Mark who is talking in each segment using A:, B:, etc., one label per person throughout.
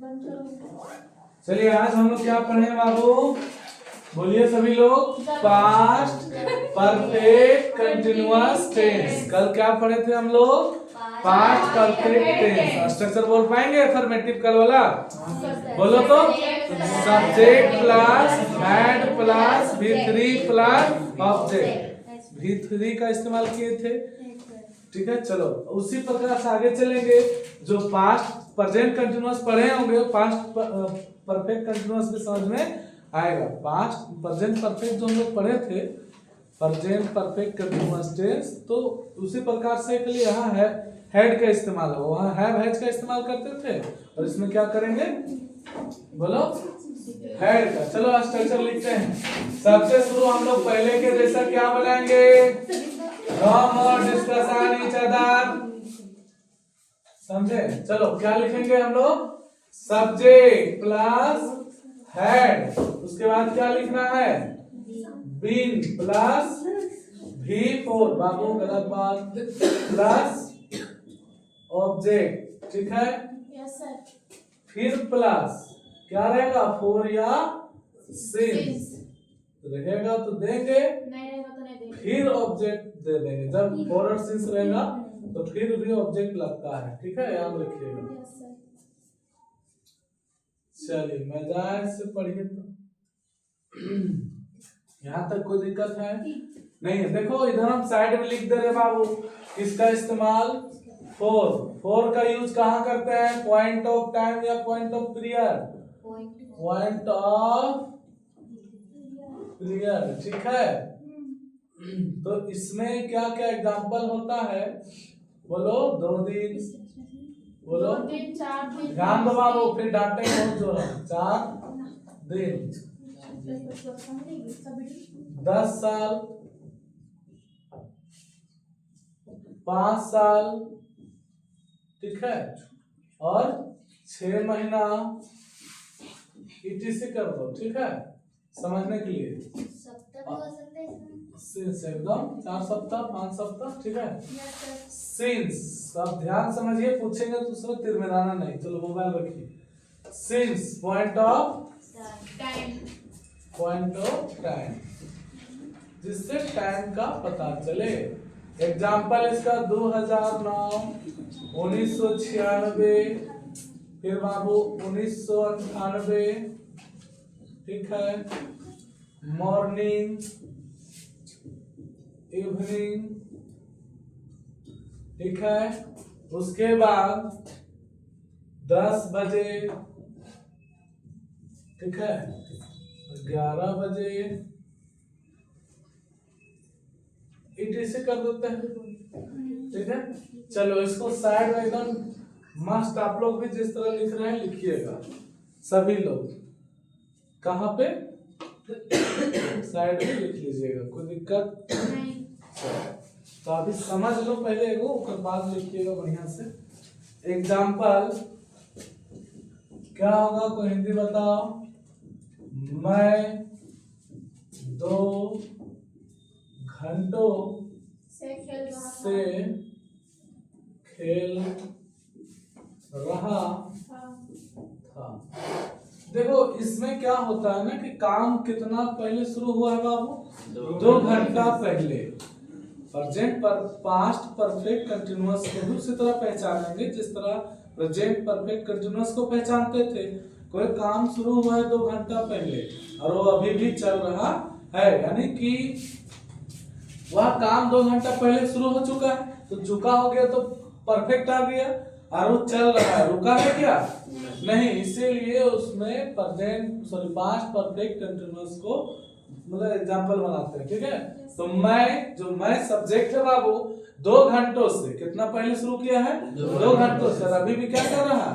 A: चलिए आज हम लोग क्या पढ़े बाबू, बोलिए सभी लोग। Past perfect continuous tense. कल क्या पढ़े थे हम लोग? Past perfect tense. स्ट्रक्चर बोल पाएंगे अफर्मेटिव कल वाला? बोलो तो। Subject plus had plus V3 plus object. V3 का इस्तेमाल किए थे, ठीक है। चलो उसी प्रकार से आगे चलेंगे। जो पास्ट प्रेजेंट कंटिन्यूअस पढ़े होंगे, पास्ट परफेक्ट कंटिन्यूअस भी समझ में आएगा। पास्ट प्रेजेंट परफेक्ट जो हम लोग पढ़े थे, प्रेजेंट परफेक्ट कंटिन्यूअस टेंस, तो उसी प्रकार से के लिए यहाँ है हैड का इस्तेमाल हो, वहाँ हैव हैज का इस्तेमाल करते थे, और इसमें क्या करेंगे बोलो? हैड का। चलो स्ट्रक्चर लिखते हैं। सबसे शुरू हम लोग पहले के जैसा क्या बनाएंगे? और डिस्कशन ईच अदर, समझे? चलो क्या लिखेंगे हम लोग? सब्जेक्ट प्लस हैड, उसके बाद क्या लिखना है? बीन प्लस V4, बाबू गलत बात, प्लस ऑब्जेक्ट, ठीक है।
B: Yes sir.
A: फिर प्लस क्या रहेगा? 4 या सिंस रहेगा तो देंगे,
B: नहीं रहेगा तो नहीं देंगे।
A: फिर ऑब्जेक्ट दे देंगे। जब 4 और सिंस रहेगा तो फिर भी ऑब्जेक्ट लगता है, ठीक है, याद रखिएगा।
B: Yes sir.
A: चलिए मजाक से पढ़िए तो। यहाँ तक कोई दिक्कत है नहीं है? देखो इधर हम साइड में लिख दे रहे बाबू, किसका इस्तेमाल? 4 का यूज कहाँ करते हैं? पॉइंट ऑफ टाइम या point of period? Point of period, ठीक है। तो इसमें क्या क्या एग्जांपल होता है बोलो? 2 दिन, बोलो
B: 2 दिन 4 दिन,
A: ध्यान दो बाबू, फिर डांटे बहुत जोर। 4 दिन, 10 साल, 5 साल, ठीक है, और 6 महीना, ETC कर दो, ठीक है, समझने के लिए। सिंस एकदम 4 सप्ताह 5 सप्ताह, ठीक है। सिंस अब ध्यान समझिए, पूछेंगे तो उसमें तिरमिराना नहीं। चलो मोबाइल रखिए। Since point of
B: time,
A: point of time, जिससे टाइम का पता चले। एग्जाम्पल इसका 2009, 1996, फिर बाबू 1998, ठीक है। मॉर्निंग, इवनिंग, ठीक है। उसके बाद 10 बजे, ठीक है, 11 बजे, ETC कर देते हैं, ठीक है। चलो इसको साइड में एकदम मस्त आप लोग भी जिस तरह लिख रहे हैं लिखिएगा सभी लोग। कहाँ पे? साइड में लिख लीजिएगा, कोई दिक्कत
B: नहीं।
A: तो अभी समझ लो पहले एगो, उसके बाद लिखिएगा बढ़िया से। एग्जाम्पल क्या होगा? कोई हिंदी बताओ। मैं 2 घंटों
B: से
A: खेल रहा था। देखो इसमें क्या होता है ना कि काम कितना पहले शुरू हुआ है बाबू? 2 घंटा पहले। प्रेजेंट पर पास्ट परफेक्ट कंटिन्यूअस को भी उसी तरह पहचानेंगे जिस तरह प्रेजेंट परफेक्ट कंटिन्यूअस को पहचानते थे। कोई काम शुरू हुआ है 2 घंटा पहले और वो अभी भी चल रहा है, यानी कि वह काम 2 घंटा पहले शुरू हो चुका है, तो चुका हो गया तो परफेक्ट आ गया, और वो चल रहा है, रुका है क्या? नहीं। इसीलिए उसमें पास्ट परफेक्ट कंटिन्यूअस को मतलब एग्जांपल बनाते हैं, ठीक है। तो मैं, जो मैं सब्जेक्ट है बाबू, 2 घंटों से कितना पहले शुरू किया है? 2 घंटों से, अभी भी क्या कर रहा है?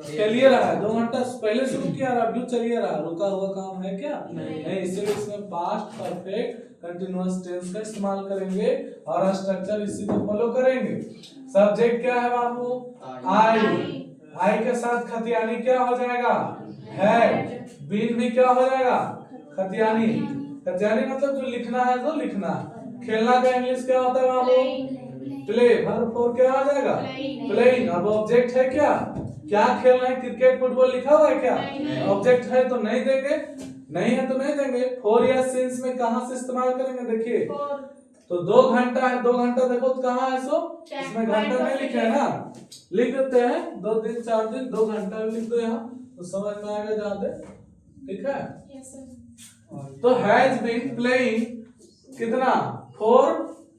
A: चलिए रहा है। 2 घंटा पहले शुरू किया और अभी चलिए रहा, रुका हुआ काम है क्या? नहीं। इसीलिए इसमें पास्ट परफेक्ट कंटिन्यूअस टेंस का इस्तेमाल करेंगे और स्ट्रक्चर इसी को फॉलो करेंगे। सब्जेक्ट क्या है बाबू? आई के साथ खतियानी क्या हो जाएगा? हैड। बीन भी क्या हो जाएगा? खतियानी। खतियानी मतलब जो लिखना है तो लिखना। खेलना का इंग्लिश क्या होता है बाबू? प्ले। वर्ब 4 क्या आ जाएगा? प्लेइंग। अब ऑब्जेक्ट है क्या? क्या खेल रहे हैं, क्रिकेट फुटबॉल लिखा हुआ है क्या?
B: नहीं।
A: ऑब्जेक्ट है तो नहीं देंगे, नहीं है तो नहीं देंगे। फॉर या सिंस में कहाँ से इस्तेमाल करेंगे, देखिए
B: फोर
A: तो 2 घंटा है, 2 घंटा देखो तो कहाँ है, सो इसमें घंटा नहीं लिखे है ना, लिख देते हैं 2 दिन 4 दिन 2 घंटा लिख दो यहाँ तो समझ में आएगा ज्यादा, ठीक है।
B: यस सर
A: तो हैज बीन प्लेइंग कितना, फॉर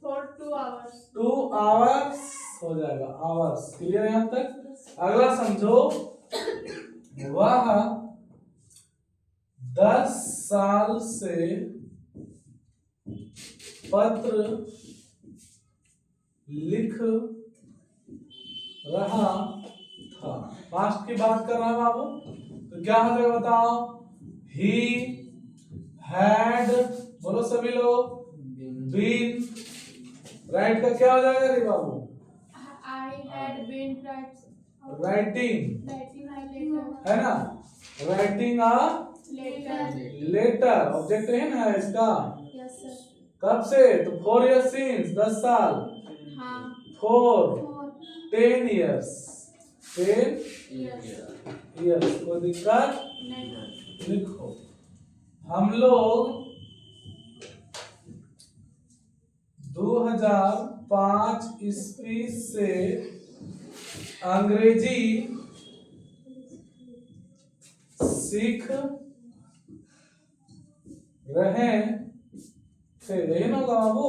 B: 2 आवर्स
A: 2 आवर्स हो जाएगा, आवर्स क्लियर है यहाँ तक। अगला समझो, वह 10 साल से पत्र लिख रहा था, पास्ट की बात कर रहा है बाबू, तो क्या हो जाएगा बताओ, ही हैड, बोलो सभी लोग, बीन, राइट का क्या हो जाएगा रे बाबू,
B: I had been
A: writing
B: writing
A: है ना, writing a
B: letter
A: letter, object है ना इसका,
B: यस सर
A: कब से, तो 4 years since 10 साल,
B: हाँ
A: 4
B: 4
A: 10 years 10
B: यस
A: years, कोई दिक्कत,
B: नहीं
A: लिखो। हम लोग 2005 ईस्वी से अंग्रेजी सीख रहे थे, यही ना होगा बाबू,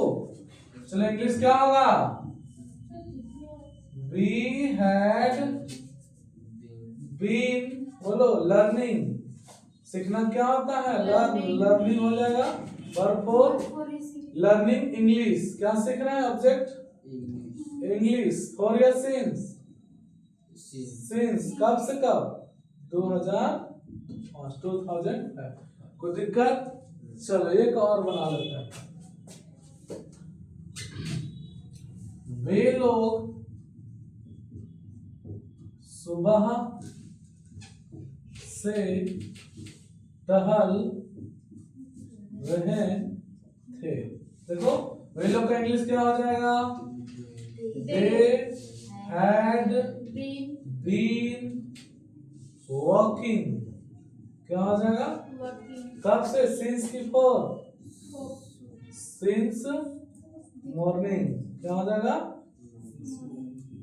A: चलो इंग्लिश क्या होगा, वी हैड बीन, बोलो लर्निंग, सीखना क्या होता है, लर्निंग हो जाएगा, वर्ब फॉर लर्निंग इंग्लिश, क्या सीख रहे हैं, ऑब्जेक्ट इंग्लिश, फॉर या सिंस, सिंस कब से कब, 2005, कोई दिक्कत, चलो एक और बना लेते हैं। वे लोग सुबह से टहल रहे थे, देखो वे लोग का इंग्लिश क्या हो जाएगा, दे हैड बीन वॉकिंग, क्या हो जाएगा, कब से, सिंस की फॉर, सिंस मॉर्निंग, क्या हो जाएगा,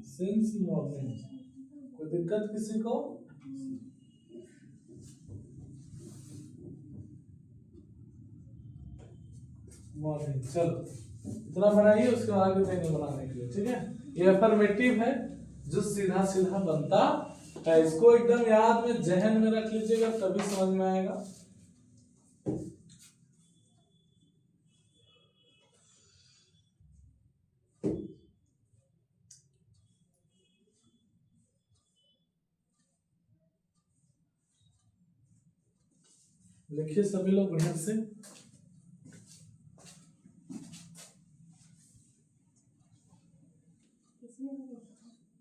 A: सिंस मॉर्निंग, कोई दिक्कत किसी को, मॉर्निंग, चलो इतना बनाइए, उसके आगे नहीं बनाने के लिए, ठीक है। ये अफर्मेटिव है जो सीधा सीधा बनता है, इसको एकदम याद में जहन में रख लीजिएगा तभी समझ में आएगा। लिखिए सभी लोग बढ़िया से,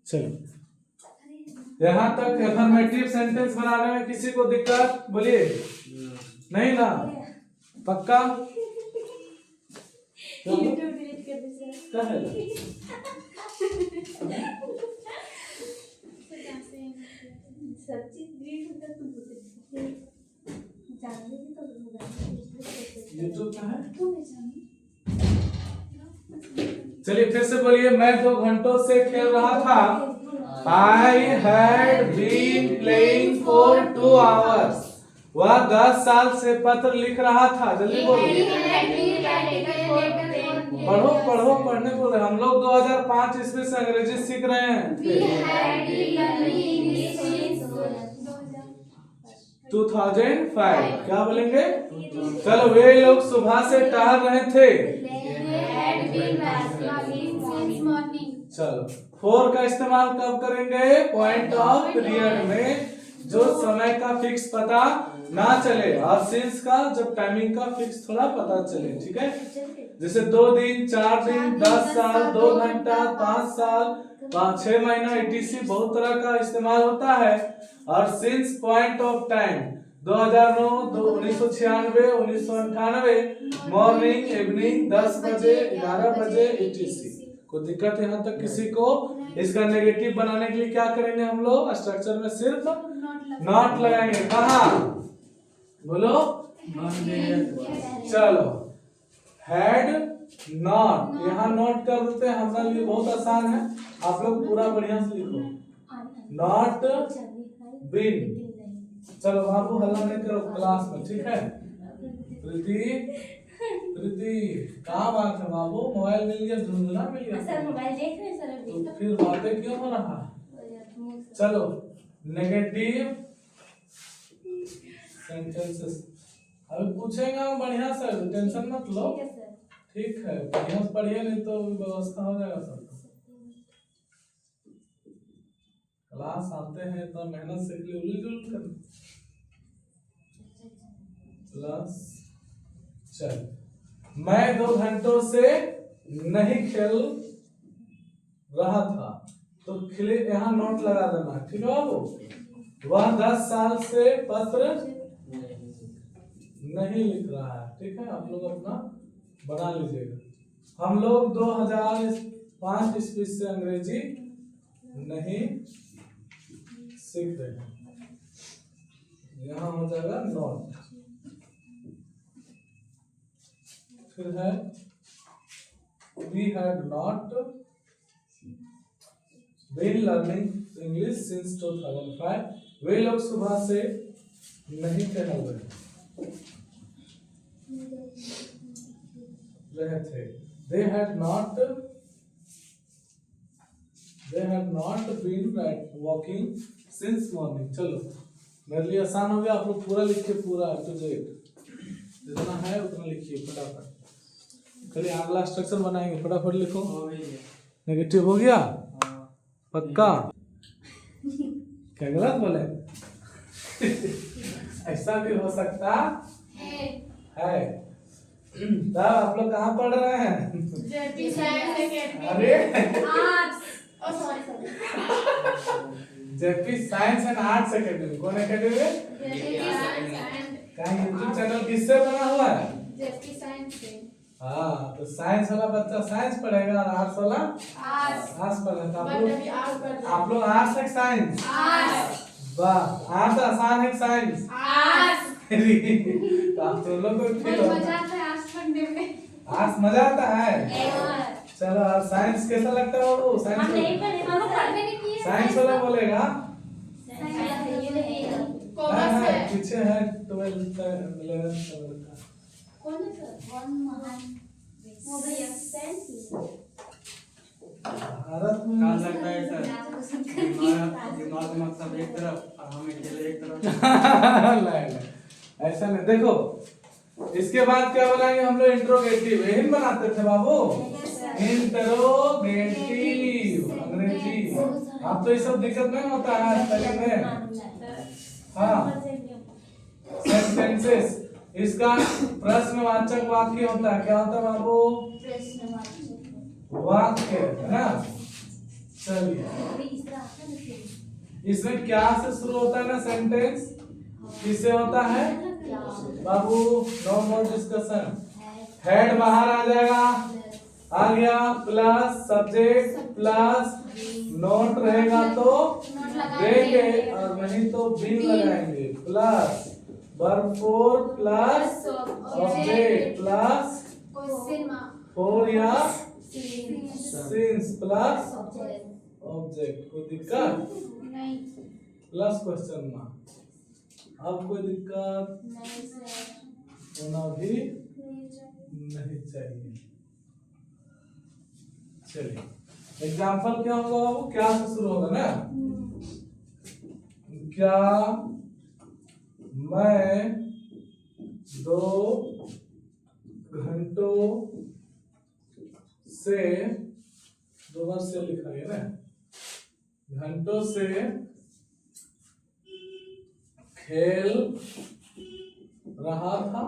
A: चलो यहाँ तक अफर्मेटिव सेंटेंस बनाने में किसी को दिक्कत, बोलिए नहीं ना, पक्का,
B: यूट्यूब डिलीट कर दीजिए
A: क्या है,
B: सच्ची डिलीट होता तो बोलते जानने की तो
A: यूट्यूब क्या है,
B: क्यों नहीं जानी,
A: चलिए फिर से बोलिए, मैं 2 घंटों से खेल रहा था, I had been playing for 2 hours, वह 10 साल से पत्र लिख रहा था, जल्दी बोलिए, पढ़ो पढ़ो, पढ़ने बोल रहे, हम लोग 2005 ईस्वी से अंग्रेजी सीख रहे हैं, 2005, क्या बोलेंगे, चलो वे लोग सुबह से टहल रहे थे, चलो 4 का इस्तेमाल कब करेंगे, पॉइंट ऑफ पीरियड में, जो समय का फिक्स पता ना चले, और सिंस का जब टाइमिंग का फिक्स थोड़ा पता चले, ठीक है, जैसे 2 दिन 4 दिन 10 साल 2 घंटा 5 साल 5-6 महीना etc बहुत तरह का इस्तेमाल होता है। और since point of time 2009 1996 1998 morning evening 10 बजे 11 बजे etc कोई दिक्कत यहाँ तक किसी को? इसका नेगेटिव बनाने के लिए क्या करेंगे हम लोग? स्ट्रक्चर में सिर्फ नॉट लगाएंगे। कहाँ बोलो? चलो हैड नॉट, यहाँ नोट कर देते हैं, हमारे लिए बहुत आसान है। आप लोग पूरा बढ़िया से लिखो, नॉट बीन। चलो बाबू हल्ला नहीं करो क्लास में, ठीक है? प्रीति कहाँ बात है बाबू? मोबाइल मिल गया, धुंधला मिल गया
B: सर मोबाइल देख रहे हैं सर अभी
A: तो फिर बातें क्यों हो रहा? चलो नेगेटिव सेंटेंसेस अभी पूछेगा बढ़िया से, टेंशन मत लो, ठीक है? बढ़िया से पढ़िए, नहीं तो व्यवस्था हो जाएगा सब। क्लास आते हैं तो मेहनत से लिए उलझुल कर प्लस। चल मैं 2 घंटों से नहीं खेल रहा था, तो खिले यहाँ नोट लगा देना, ठीक है बाबू? वह 10 साल से पत्र नहीं लिख रहा है, ठीक है? आप लोग अपना बना लीजिएगा। हम लोग 2005 ईस्वी से अंग्रेजी नहीं सीख रहे हैं, यहाँ हो जाएगा नॉट। फिर है we had not been learning English since 2005। वे लोग सुबह से नहीं टहल रहे थे। They had not been walking since morning। चलो मेरे लिए आसान हो गया, आप लोग पूरा लिखिए, पूरा to Z जितना है उतना लिखिए फटाफट। चलिए अगला स्ट्रक्चर बनाएंगे, फटाफट लिखो। नेगेटिव हो गया? पक्का? क्या गलत बोले? ऐसा भी हो सकता है। तब आप लोग कहाँ पढ़ रहे हैं? अरे JP science and arts academy. कौन एकेडमी? क्या यूट्यूब चैनल किससे बना हुआ है? जेपी साइंस से। हाँ, तो साइंस वाला बच्चा साइंस पढ़ेगा और आर्ट्स वाला आर्ट्स पढ़ेगा। आप लोग आर्ट्स है साइंस? वाह, आर्ट्स आसान है साइंस? आप तो लोग को फील होगा, आर्ट्स मजा आता है। चलो और साइंस कैसा लगता है बाबू? साइंस वाला बोलेगा पीछे है 12th 11th का।
B: कौन है सर? वो भैया
A: भारत में
C: कहाँ लगता है सर? दिमाग में सब एक तरफ और हम अकेले एक तरफ।
A: ऐसा नहीं, देखो इसके बाद क्या बनाएंगे हम लोग? इंट्रोगेटिव। यही बनाते थे बाबू, इंट्रोगेटिव अंग्रेजी। अब तो ये सब दिक्कत नहीं होता है स्पेलिंग में। हाँ, सेंटेंसेस, इसका प्रश्नवाचक वाक्य होता है। क्या होता है बाबू? वाक्य, है ना? चलिए इसमें क्या से शुरू होता है ना सेंटेंस? किससे होता है बाबू? No more discussion. हेड बाहर आ जाएगा, आ गया, प्लस सब्जेक्ट प्लस नोट रहेगा तो देंगे, और नहीं तो बीन लगाएंगे। Plus verb 4 plus object plus 4 या सिंस प्लस ऑब्जेक्ट। कोई दिक्कत? Plus question mark. अब कोई दिक्कत होना भी नहीं चाहिए। चलिए एग्जाम्पल क्या होगा बाबू? क्या से शुरू होगा ना? क्या मैं 2 घंटों से, 2 बार से लिखा गया ना, घंटों से खेल रहा था।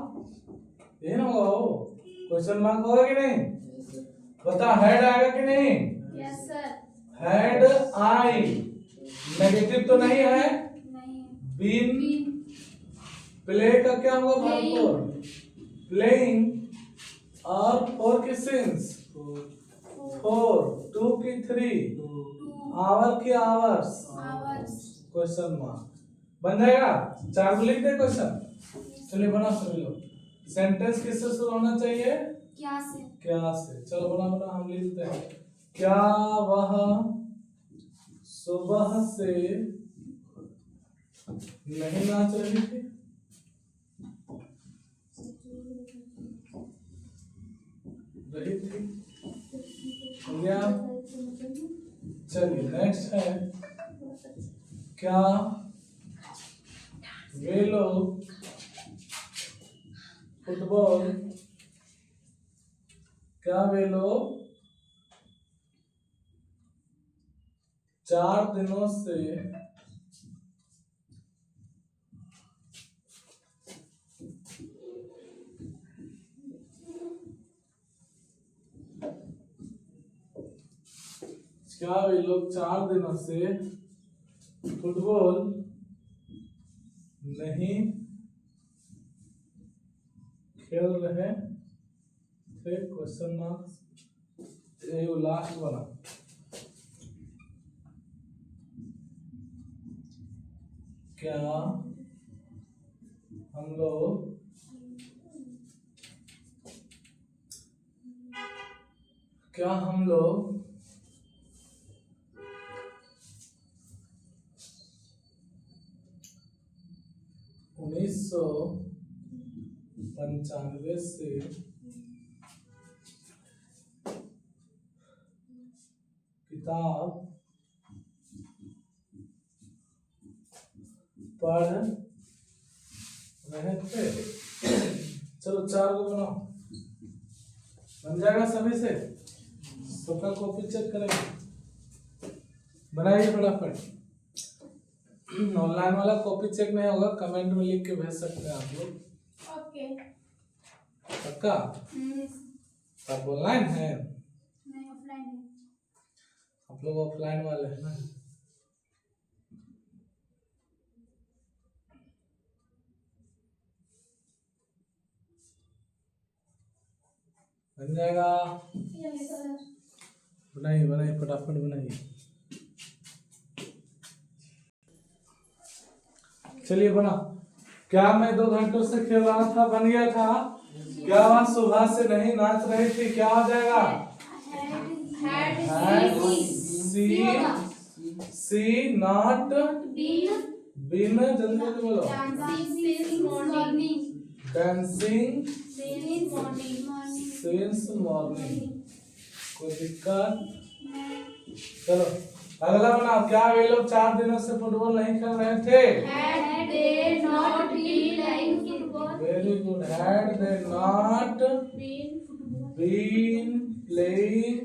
A: ये ना होगा क्वेश्चन मार्क होगा कि नहीं? बता, हेड आएगा कि नहीं?
B: Yes sir.
A: हेड आई, नेगेटिव तो नहीं है। बीन, प्ले का क्या होगा? भरपूर प्लेइंग, और फोर के सिंस 4, 2 की 3, आवर की आवर्स,
B: Hours.
A: क्वेश्चन मार्क बन जाएगा। 4 को लिख दे क्वेश्चन। चलिए बना सभी लोग। सेंटेंस किससे शुरू होना चाहिए?
B: क्या से?
A: क्या से। चलो बना हम लिखते हैं। क्या वह सुबह से नहीं नाच रही थी? रही थी हो गया। चलिए नेक्स्ट है, क्या वे लोग फुटबॉल, क्या वे लोग 4 दिनों से क्या वे लोग 4 दिनों से फुटबॉल नहीं खेल रहे थे? Question mark. ये लास्ट वाला। क्या हम लोग 1995 से किताब पढ़ रहे थे? चलो 4 को बनाओ, बन जाएगा सभी से। सबका कॉपी चेक करेंगे, बनाइए फटाफट। ऑनलाइन वाला कॉपी चेक नहीं होगा, कमेंट में लिख के भेज सकते हैं आप लोग।
B: ओके।
A: पक्का? आप ऑनलाइन है?
B: नहीं, ऑफलाइन है।
A: आप लोग ऑफलाइन वाले हैं ना? बन जाएगा। बनाइए फटाफट बनाइए। चलिए बना। क्या मैं 2 घंटों से खेल रहा था? बन गया था। क्या वह सुबह से नहीं नाच रही थी? क्या हो जाएगा? सी नॉट बीन, जल्दी बोलो। Dancing since morning. कोई दिक्कत? चलो अगला बनाओ। क्या वे लोग 4 दिनों से फुटबॉल नहीं खेल रहे थे? Very good. Had they not been playing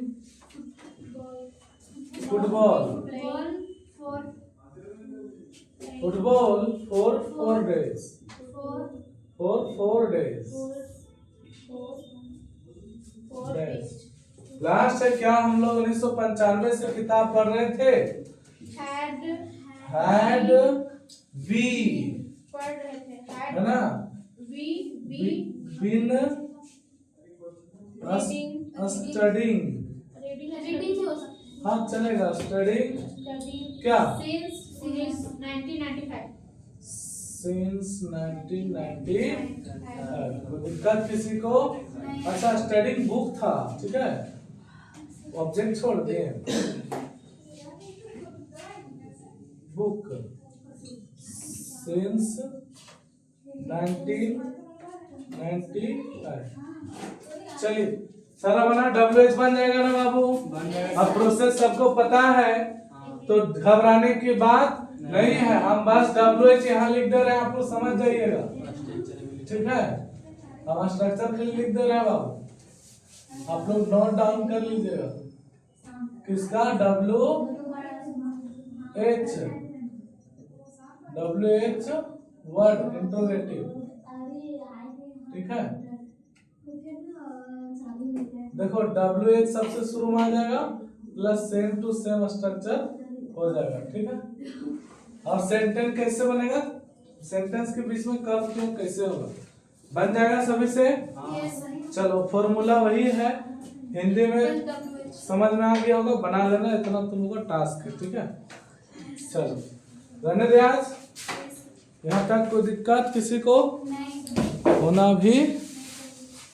A: football for 4 days। for 4 days। Last है, क्या हम लोग 1995 से किताब पढ़ रहे थे? हैड वी, है ना? Been studying. हाँ चलेगा, स्टडिंग। क्या? सिंस 1995। कोई दिक्कत किसी को? अच्छा स्टडिंग बुक था, ठीक है, ऑब्जेक्ट छोड़ दिए। Book since 1995। चलिए सारा बना। WH बन जाएगा ना बाबू? अब प्रोसेस सबको पता है तो घबराने की बात नहीं है। हम बस WH यहाँ लिख दे रहे हैं, आप लोग समझ जाइएगा, ठीक है? हम स्ट्रक्चर के लिए लिख दे रहे हैं बाबू, आप लोग नोट डाउन कर लीजिएगा। किसका? WH वर्ड इंट्रोगेटिव, ठीक है? देखो WH सबसे शुरू में आ जाएगा, plus same to same structure हो जाएगा, ठीक है? और सेंटेंस कैसे बनेगा? सेंटेंस के बीच में कर्व क्यों कैसे होगा? बन जाएगा सभी से? चलो फॉर्मूला वही है, हिंदी में समझ में आ गया होगा, बना लेना, इतना तुम लोगों का टास्क है, ठीक है। चलो रहने दे आज, यहाँ तक कोई दिक्कत किसी को
B: नहीं
A: होना भी